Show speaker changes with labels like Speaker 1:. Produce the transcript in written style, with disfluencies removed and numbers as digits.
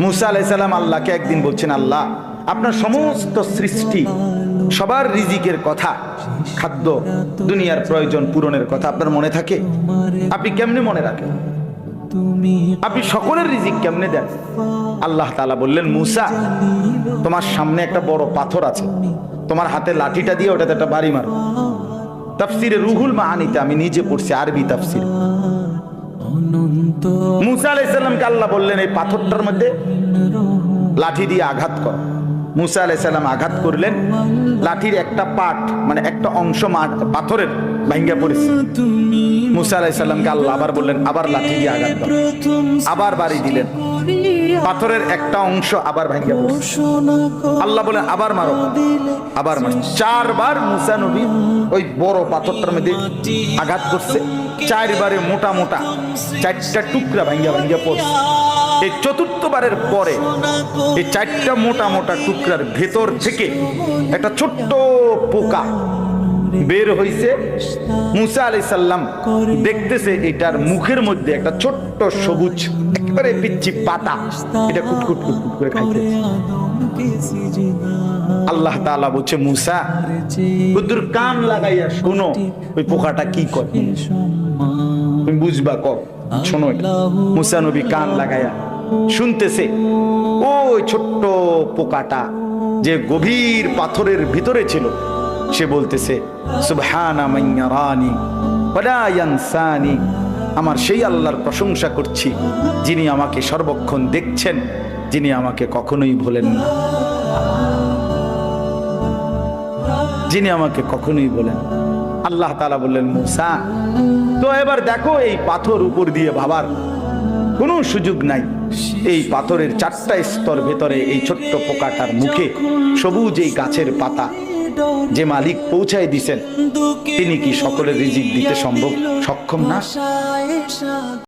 Speaker 1: মুসা আলাইহিস সালাম আল্লাহকে একদিন বলছেন, আল্লাহ আপনার সমস্ত সৃষ্টি সবার রিজিকের কথা, খাদ্য দুনিয়ার প্রয়োজন পূরণের কথা আপনার মনে থাকে? আপনি কেমনে মনে রাখেন? আপনি সকলের রিজিক কেমনে দেন? আল্লাহ তাআলা বললেন, মুসা তোমার সামনে একটা বড় পাথর আছে, তোমার হাতে লাঠিটা দিয়ে ওটাতে একটা বাড়ি মারো। তাফসিরে রুহুল মাআনিতে আমি নিজে পড়ছি, আরবি তাফসির। মুসা আলাইহিস সালামকে আল্লাহ বললেন, এই পাথরটার মধ্যে লাঠি দিয়ে আঘাত কর। মুসা আলাইহিস সালাম আঘাত করলেন, লাঠির একটা পার্ট মানে একটা অংশ পাথরের ভাঙ্গা পড়েছে। মুসা আলাইহিস সালামকে আল্লাহ আবার বললেন, আবার লাঠি দিয়ে আঘাত কর। আবার বাড়ি দিলেন, পাথরের একটা অংশ আবার ভাঙ্গা পড়েছে। আল্লাহ বলেন, আবার মারো, আবার মারো। 4 বার মুসা নবী ওই বড় পাথরটার মধ্যে আঘাত করছে। 4 বারে মোটা মোটা 4টা টুকরা ভাঙ্গা ভাঙ্গা পড়ছে। এই 4র্থ বারের পরে এই 4টা মোটা মোটা টুকরার ভেতর থেকে একটা ছোট্ট পোকা বের হইছে। মুসা আলাইহিস সালাম দেখতেছে এটার মুখের মধ্যে একটা ছোট্ট সবুজ একেবারে পিচ্চি পাতা, এটা কুটকুট কুটকুট করে খাইতেছে। আল্লাহ তাআলা বলছে, মুসা বুদ্ধুর কান লাগাইয়া শোনো ওই পোকাটা কি করে, তুমি বুঝবা কব, শোনো। মুসা নবী কান লাগাইয়া শুনতেছে, ওই ছোট্ট পোকাটা যে গভীর পাথরের ভিতরে ছিল, সে বলতেছে, সুবহানা মান ইয়ারানি ওয়ালা ইয়ানসানি, আমার সেই আল্লাহর প্রশংসা করছি যিনি আমাকে সর্বক্ষণ দেখছেন, যিনি আমাকে কখনোই ভোলেন না, যিনি আমাকে কখনোই ভোলেন। আল্লাহ তাআলা বললেন, মুসা তো এবার দেখো এই পাথর উপর দিয়ে ভাবার কোনো সুযোগ নাই। এই পাথরের 4টা স্তর ভেতরে এই ছোট্ট পোকাটার মুখে সবুজ এই গাছের পাতা যে মালিক পৌঁছায় দিছেন, তিনি কি সকলের রিজিক দিতে সক্ষম না?